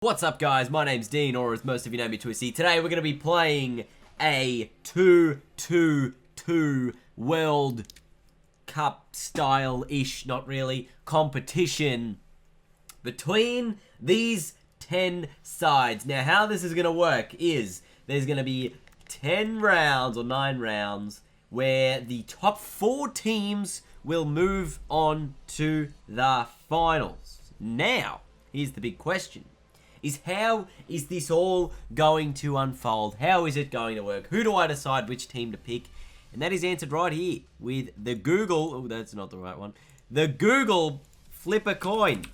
What's up, guys? My name's Dean, or as most of you know me, Twisty. Today we're going to be playing a 2-2-2 World Cup style-ish, not really, competition between these 10 sides. Now, how this is going to work is there's going to be 10 rounds or 9 rounds where the top 4 teams will move on to the finals. Now, here's the big question. How is this all going to unfold? How is it going to work? Who do I decide which team to pick? And that is answered right here with the Google... Oh, that's not the right one. The Google flip a coin.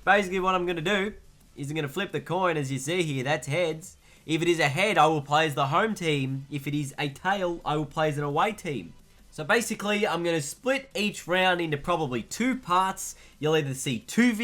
Basically, what I'm going to do is I'm going to flip the coin. As you see here, that's heads. If it is a head, I will play as the home team. If it is a tail, I will play as an away team. So basically, I'm going to split each round into probably 2 parts. You'll either see two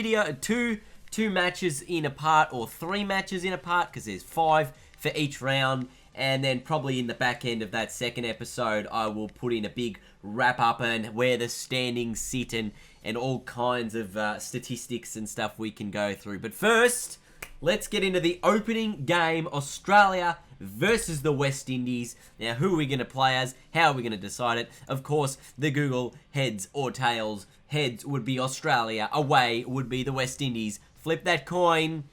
matches in a part or 3 matches in a part, because there's 5 for each round. And then probably in the back end of that second episode, I will put in a big wrap up and where the standings sit and all kinds of statistics and stuff we can go through. But first, let's get into the opening game, Australia versus the West Indies. Now, who are we going to play as? How are we going to decide it? Of course, the Google heads or tails. Heads would be Australia, away would be the West Indies. Flip that coin,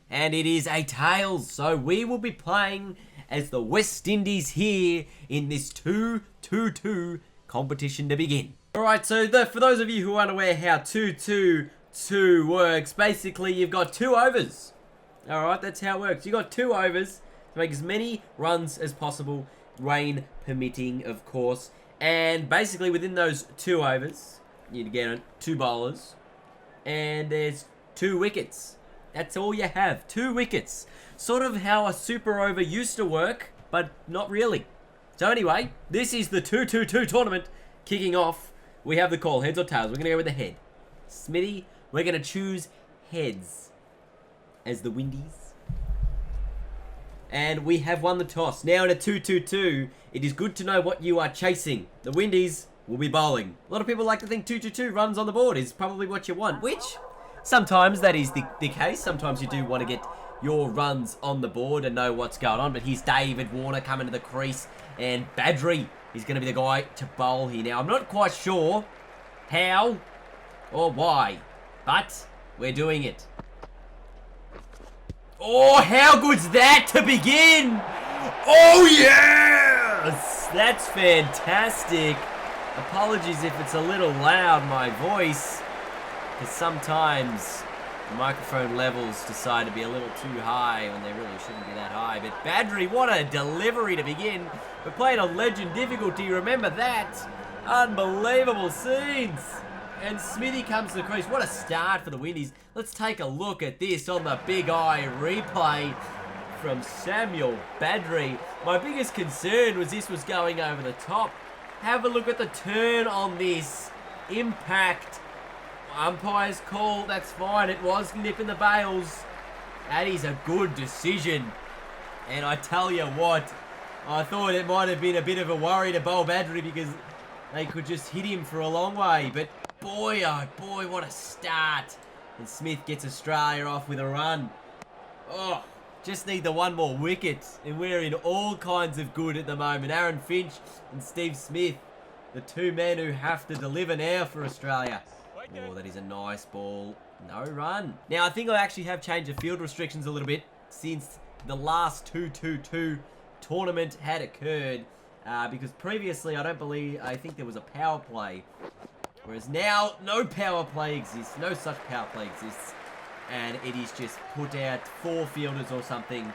and it is a tails. So we will be playing as the West Indies here in this 2-2-2 competition to begin. Alright, so for those of you who are unaware how 2-2-2 works, basically you've got 2 overs. Alright, that's how it works. You've got 2 overs to make as many runs as possible, rain permitting, of course. And basically within those 2 overs, you get 2 bowlers, and there's 2 wickets. That's all you have. 2 wickets. Sort of how a super over used to work, but not really. So anyway, this is the 2-2-2 tournament kicking off. We have the call, heads or tails. We're going to go with the head. Smitty, we're going to choose heads as the Windies. And we have won the toss. Now in a 2-2-2, it is good to know what you are chasing. The Windies will be bowling. A lot of people like to think 2-2-2 runs on the board is probably what you want, which... sometimes that is the case. Sometimes you do want to get your runs on the board and know what's going on. But here's David Warner coming to the crease. And Badri is going to be the guy to bowl here. Now, I'm not quite sure how or why. But we're doing it. Oh, how good's that to begin? Oh, yes! That's fantastic. Apologies if it's a little loud, my voice. Because sometimes the microphone levels decide to be a little too high when they really shouldn't be that high. But Badri, what a delivery to begin. We're playing on legend difficulty, remember that. Unbelievable scenes. And Smithy comes to the crease. What a start for the Windies. Let's take a look at this on the big eye replay from Samuel Badri. My biggest concern was this was going over the top. Have a look at the turn on this. Impact. Umpire's call, that's fine. It was nipping the bails. That is a good decision. And I tell you what, I thought it might have been a bit of a worry to bowl Badri because they could just hit him for a long way. But boy, oh boy, what a start. And Smith gets Australia off with a run. Oh, just need the one more wicket. And we're in all kinds of good at the moment. Aaron Finch and Steve Smith, the 2 men who have to deliver now for Australia. Oh, that is a nice ball. No run. Now, I think I actually have changed the field restrictions a little bit since the last 2-2-2 tournament had occurred. Because previously, I think there was a power play. Whereas now, no power play exists. No such power play exists. And it is just put out 4 fielders or something,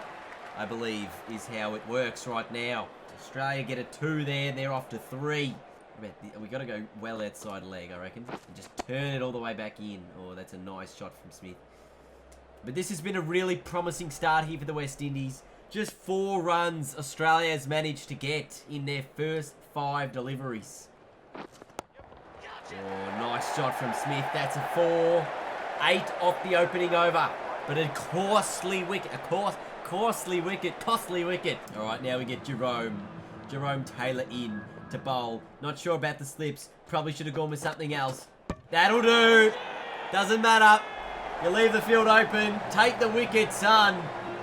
I believe, is how it works right now. Australia get a 2 there. They're off to 3. We got to go well outside leg, I reckon. And just turn it all the way back in. Oh, that's a nice shot from Smith. But this has been a really promising start here for the West Indies. Just 4 runs Australia has managed to get in their first 5 deliveries. Oh, nice shot from Smith. That's a 4. 8 off the opening over. But a costly wicket. Costly wicket. All right, now we get Jerome Taylor in to bowl. Not sure about the slips. Probably should have gone with something else. That'll do. Doesn't matter. You leave the field open. Take the wicket, son.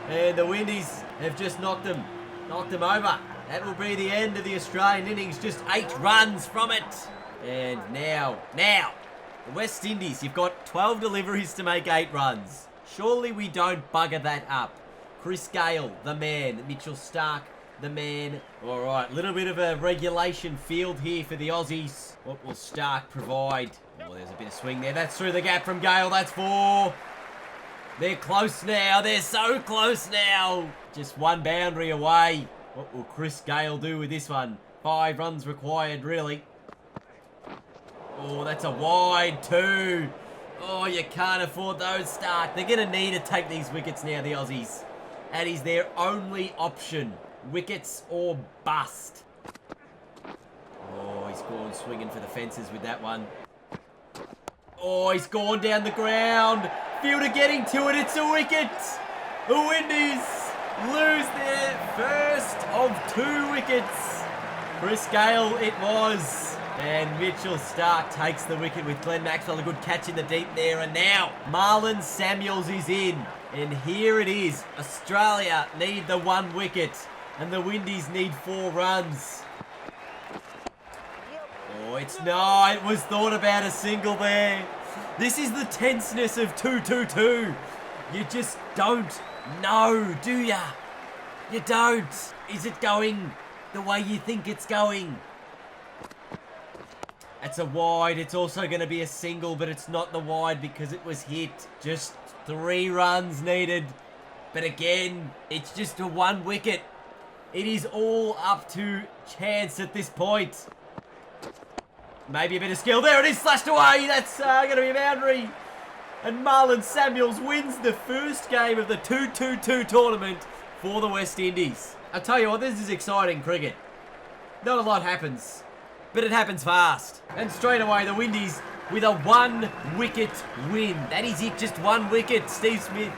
And the Windies have just knocked them over. That will be the end of the Australian innings. Just 8 runs from it. And now, the West Indies, you've got 12 deliveries to make 8 runs. Surely we don't bugger that up. Chris Gale, the man. Mitchell Starc, the man. All right, little bit of a regulation field here for the Aussies. What will Starc provide? Oh, there's a bit of swing there. That's through the gap from Gale. That's 4. They're close now. They're so close now. Just 1 boundary away. What will Chris Gale do with this one? 5 runs required, really. Oh, that's a wide 2. Oh, you can't afford those, Starc. They're going to need to take these wickets now, the Aussies. That is their only option. Wickets or bust. Oh, he's gone swinging for the fences with that one. Oh, he's gone down the ground. Fielder getting to it. It's a wicket. The Windies lose their first of 2 wickets. Chris Gale it was. And Mitchell Starc takes the wicket with Glenn Maxwell. A good catch in the deep there. And now Marlon Samuels is in. And here it is. Australia need the 1 wicket. And the Windies need 4 runs. Oh, it was thought about a single there. This is the tenseness of 2-2-2. You just don't know, do ya? You don't. Is it going the way you think it's going? That's a wide. It's also going to be a single, but it's not the wide because it was hit. Just 3 runs needed. But again, it's just a 1 wicket. It is all up to chance at this point. Maybe a bit of skill. There it is, slashed away. That's going to be a boundary. And Marlon Samuels wins the first game of the 2-2-2 tournament for the West Indies. I'll tell you what, this is exciting cricket. Not a lot happens, but it happens fast. And straight away, the Windies with a 1 wicket win. That is it, just 1 wicket. Steve Smith,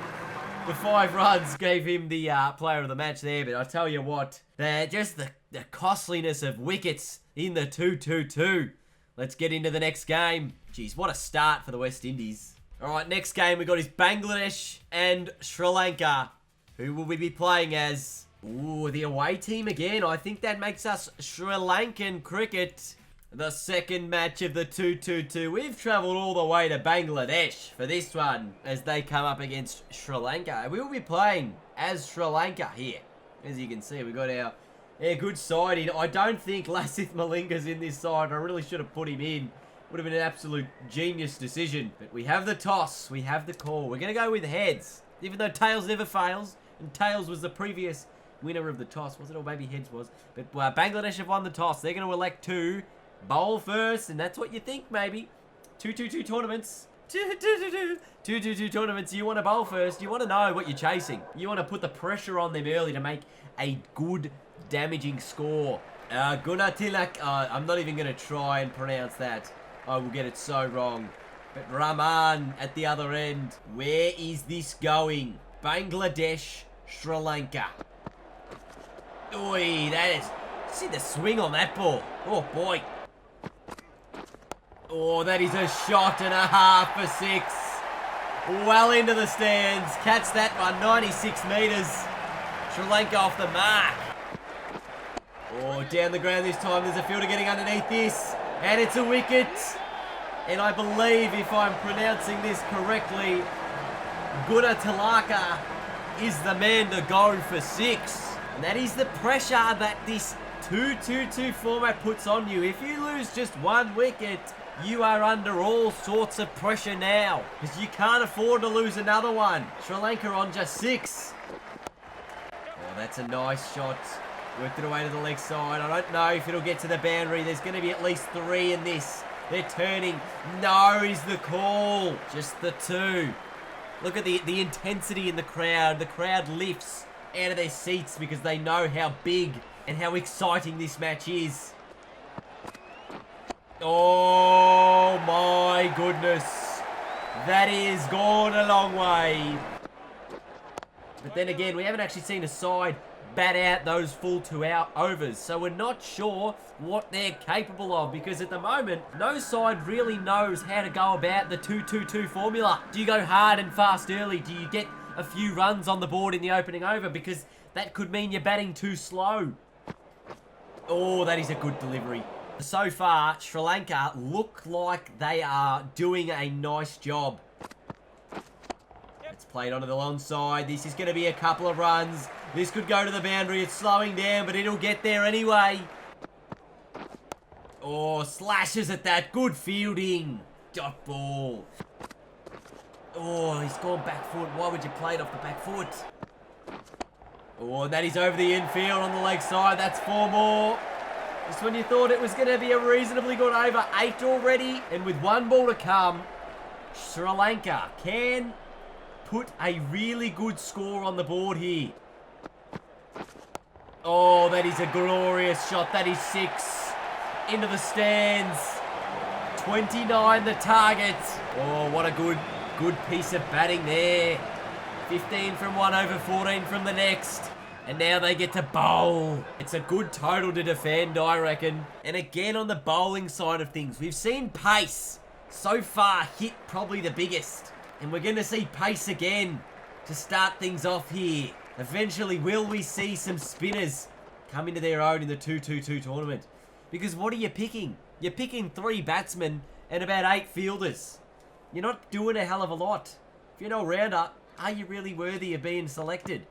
the 5 runs, gave him the player of the match there. But I tell you what, just the costliness of wickets in the 2-2-2. Let's get into the next game. Jeez, what a start for the West Indies. All right, next game we got is Bangladesh and Sri Lanka. Who will we be playing as? Ooh, the away team again. I think that makes us Sri Lankan cricket. The second match of the 2-2-2. We've travelled all the way to Bangladesh for this one as they come up against Sri Lanka. We will be playing as Sri Lanka here. As you can see, we've got our good side in. I don't think Lasith Malinga's in this side. I really should have put him in. Would have been an absolute genius decision. But we have the toss. We have the call. We're going to go with heads. Even though tails never fails. And tails was the previous winner of the toss. Was it? Or maybe heads was. But Bangladesh have won the toss. They're going to elect to bowl first. And that's what you think, maybe. 2-2-2 tournaments. 2-2-2 tournaments. You want to bowl first. You want to know what you're chasing. You want to put the pressure on them early to make a good damaging score. Gunatilak, I'm not even going to try and pronounce that. I will get it so wrong. But Rahman at the other end. Where is this going? Bangladesh, Sri Lanka. Oi, that is... See the swing on that ball. Oh, boy. Oh, that is a shot and a half for 6. Well into the stands. Catch that one, 96 metres. Sri Lanka off the mark. Oh, down the ground this time. There's a fielder getting underneath this. And it's a wicket. And I believe, if I'm pronouncing this correctly, Gunatilaka is the man to go for 6. And that is the pressure that this 2-2-2 format puts on you. If you lose just 1 wicket, you are under all sorts of pressure now. Because you can't afford to lose another one. Sri Lanka on just 6. Oh, that's a nice shot. Worked it away to the leg side. I don't know if it'll get to the boundary. There's going to be at least 3 in this. They're turning. No is the call. Just the 2. Look at the intensity in the crowd. The crowd lifts out of their seats because they know how big and how exciting this match is. Oh my goodness. That is gone a long way. But then again, we haven't actually seen a side bat out those full 2 overs. So we're not sure what they're capable of, because at the moment, no side really knows how to go about the 2-2-2 formula. Do you go hard and fast early? Do you get a few runs on the board in the opening over? Because that could mean you're batting too slow. Oh, that is a good delivery. So far, Sri Lanka look like they are doing a nice job. It's played onto the long side. This is going to be a couple of runs. This could go to the boundary. It's slowing down, but it'll get there anyway. Oh, slashes at that. Good fielding. Dot ball. Oh, he's gone back foot. Why would you play it off the back foot? Oh, and that is over the infield on the leg side. That's 4 more. Just when you thought it was going to be a reasonably good over. 8 already. And with 1 ball to come, Sri Lanka can put a really good score on the board here. Oh, that is a glorious shot. That is 6 into the stands. 29 the target. Oh, what a good piece of batting there. 15 from one over, 14 from the next. And now they get to bowl. It's a good total to defend, I reckon. And again, on the bowling side of things, we've seen pace so far hit probably the biggest. And we're going to see pace again to start things off here. Eventually, will we see some spinners come into their own in the 2-2-2 tournament? Because what are you picking? You're picking 3 batsmen and about 8 fielders. You're not doing a hell of a lot. If you're no rounder, are you really worthy of being selected?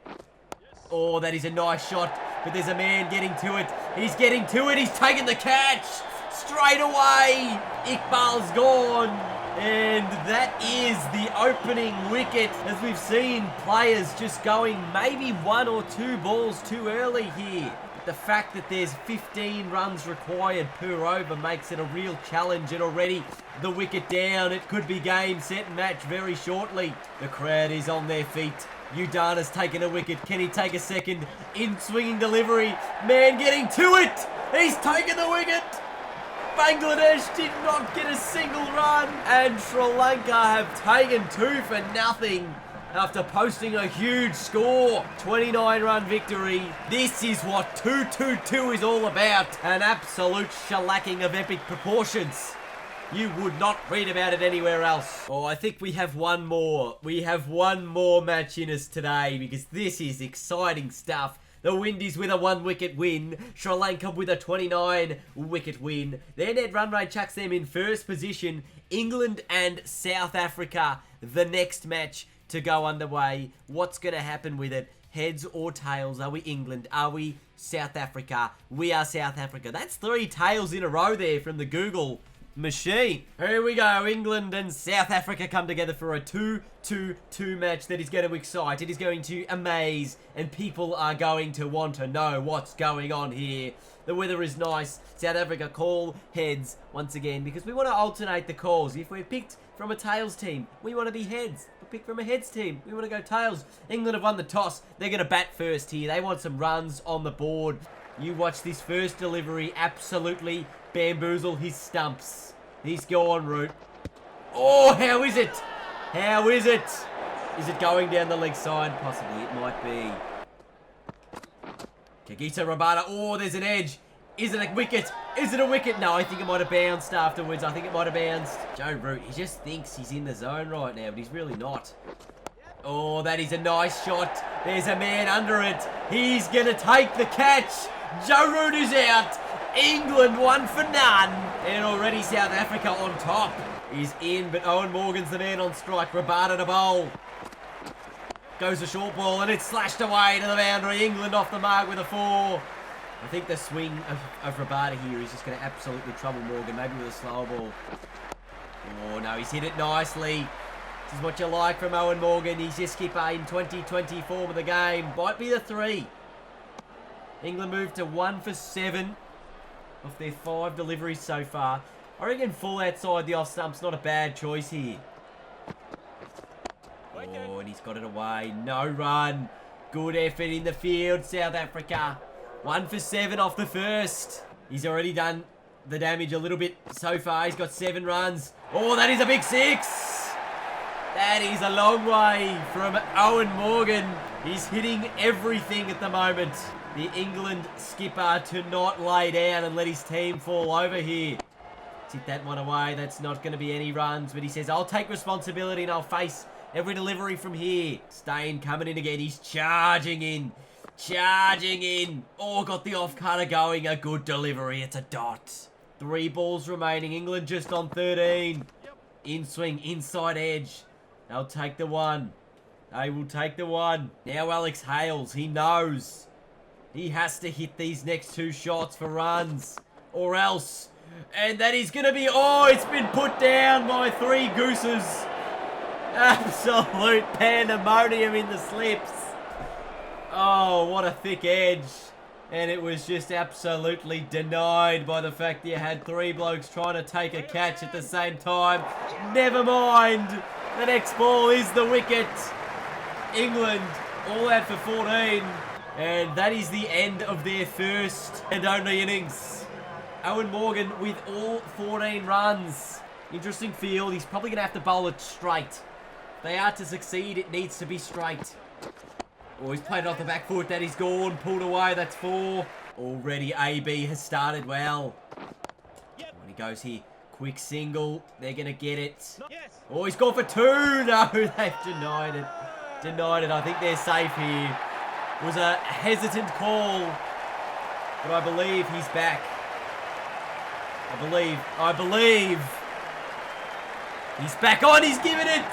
Oh, that is a nice shot, but there's a man getting to it. He's getting to it. He's taking the catch straight away. Iqbal's gone. And that is the opening wicket, as we've seen players just going maybe 1 or 2 balls too early here. But the fact that there's 15 runs required per over makes it a real challenge, and already the wicket down. It could be game, set, and match very shortly. The crowd is on their feet. Udana's taken a wicket. Can he take a second? In swinging delivery. Man getting to it. He's taken the wicket. Bangladesh did not get a single run, and Sri Lanka have taken 2 for nothing after posting a huge score. 29-run victory. This is what 2-2-2 is all about. An absolute shellacking of epic proportions. You would not read about it anywhere else. Oh, I think we have one more. We have one more match in us today, because this is exciting stuff. The Windies with a 1-wicket win. Sri Lanka with a 29-wicket win. Their net run rate chucks them in first position. England and South Africa, the next match to go underway. What's going to happen with it? Heads or tails? Are we England? Are we South Africa? We are South Africa. That's 3 tails in a row there from the Google machine. Here we go. England and South Africa come together for a 2-2-2 match that is going to excite. It is going to amaze, and people are going to want to know what's going on here. The weather is nice. South Africa call heads once again, because we want to alternate the calls. If we're picked from a tails team, we want to be heads. If we're picked from a heads team, we want to go tails. England have won the toss. They're going to bat first here. They want some runs on the board. You watch this first delivery absolutely bamboozle his stumps. He's gone route. Oh, how is it? How is it? Is it going down the leg side? Possibly, it might be. Kagita Rabada. Oh, there's an edge. Is it a wicket? Is it a wicket? No, I think it might have bounced afterwards. I think it might have bounced. Joe Root, he just thinks he's in the zone right now, but he's really not. Oh, that is a nice shot. There's a man under it. He's going to take the catch. Joe Root is out. England 1 for none. And already South Africa on top is in, but Owen Morgan's the man on strike. Rabada to bowl. Goes a short ball, and it's slashed away to the boundary. England off the mark with a 4. I think the swing of Rabada here is just going to absolutely trouble Morgan, maybe with a slow ball. Oh, no, he's hit it nicely. This is what you like from Owen Morgan. He's your skipper in 2020 form of the game. Might be the 3. England moved to 1 for 7 off their 5 deliveries so far. I reckon full outside the off stump's not a bad choice here. Oh, and he's got it away. No run. Good effort in the field, South Africa. 1 for 7 off the first. He's already done the damage a little bit so far. He's got 7 runs. Oh, that is a big 6. That is a long way from Owen Morgan. He's hitting everything at the moment. The England skipper to not lay down and let his team fall over here. Hit that one away. That's not going to be any runs. But he says, I'll take responsibility and I'll face every delivery from here. Stain coming in again. He's charging in. Charging in. Oh, got the off-cutter going. A good delivery. It's a dot. 3 balls remaining. England just on 13. In swing. Inside edge. They'll take the one. They will take the one. Now Alex Hales. He knows. He has to hit these next 2 shots for runs. Or else. And that is going to be... Oh, it's been put down by 3 gooses. Absolute pandemonium in the slips. Oh, what a thick edge. And it was just absolutely denied by the fact that you had 3 blokes trying to take a catch at the same time. Never mind. The next ball is the wicket. England all out for 14. And that is the end of their first and only innings. Owen Morgan with all 14 runs. Interesting field. He's probably going to have to bowl it straight. If they are to succeed, it needs to be straight. Oh, he's played it off the back foot. That is gone. Pulled away. That's 4. Already AB has started well. When he goes here. Quick single. They're going to get it. Oh, he's gone for 2. No, they've denied it. Denied it. I think they're safe here. It was a hesitant call. But I believe he's back. I believe. He's back on. He's given it.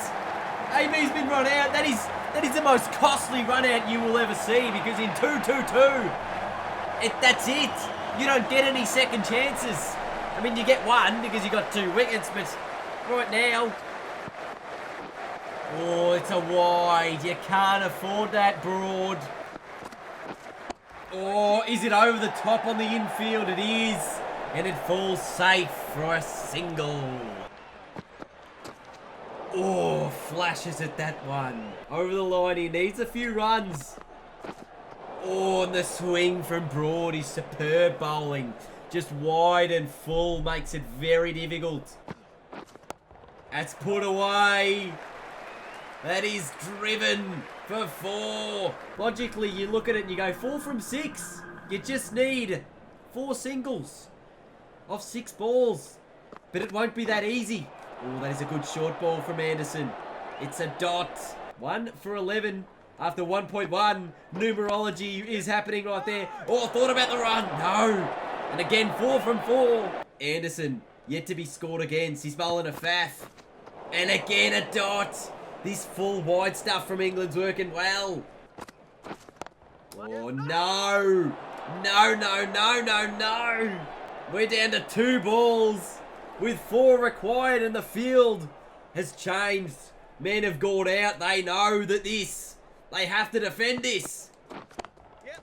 AB's been run out. That is the most costly run out you will ever see because in 2-2-2, that's it. You don't get any second chances. I mean, you get 1 because you got 2 wickets, but right now, oh, it's a wide. You can't afford that, Broad. Oh, is it over the top on the infield? It is. And it falls safe for a single. Oh, flashes at that one. Over the line, he needs a few runs. Oh, and the swing from Broad is superb bowling. Just wide and full makes it very difficult. That's put away. That is driven for 4. Logically, you look at it and you go 4 from 6. You just need 4 singles off 6 balls. But it won't be that easy. Oh, that is a good short ball from Anderson. It's a dot. 1 for 11 after 1.1. Numerology is happening right there. Oh, thought about the run. No. And again, 4 from 4. Anderson yet to be scored against. He's bowling a faff. And again, a dot. This full wide stuff from England's working well. Oh, no. No. We're down to 2 balls with 4 required and the field has changed. Men have gone out. They know that they have to defend this.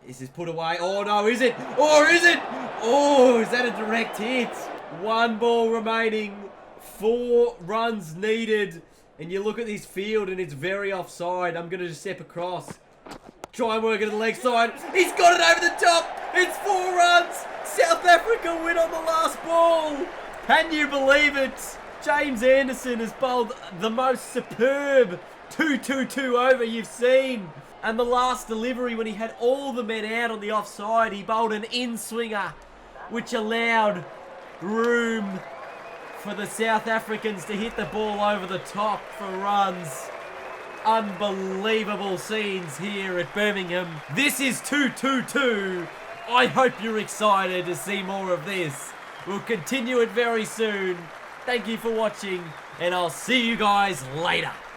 This is put away. Oh, no, is it? Or is it? Oh, is that a direct hit? 1 ball remaining. 4 runs needed. And you look at this field and it's very offside. I'm going to just step across. Try and work it to the leg side. He's got it over the top. It's 4 runs. South Africa win on the last ball. Can you believe it? James Anderson has bowled the most superb 2-2-2 over you've seen. And the last delivery when he had all the men out on the offside, he bowled an in-swinger, which allowed room for the South Africans to hit the ball over the top for runs. Unbelievable scenes here at Birmingham. This is 2-2-2. I hope you're excited to see more of this. We'll continue it very soon. Thank you for watching, and I'll see you guys later.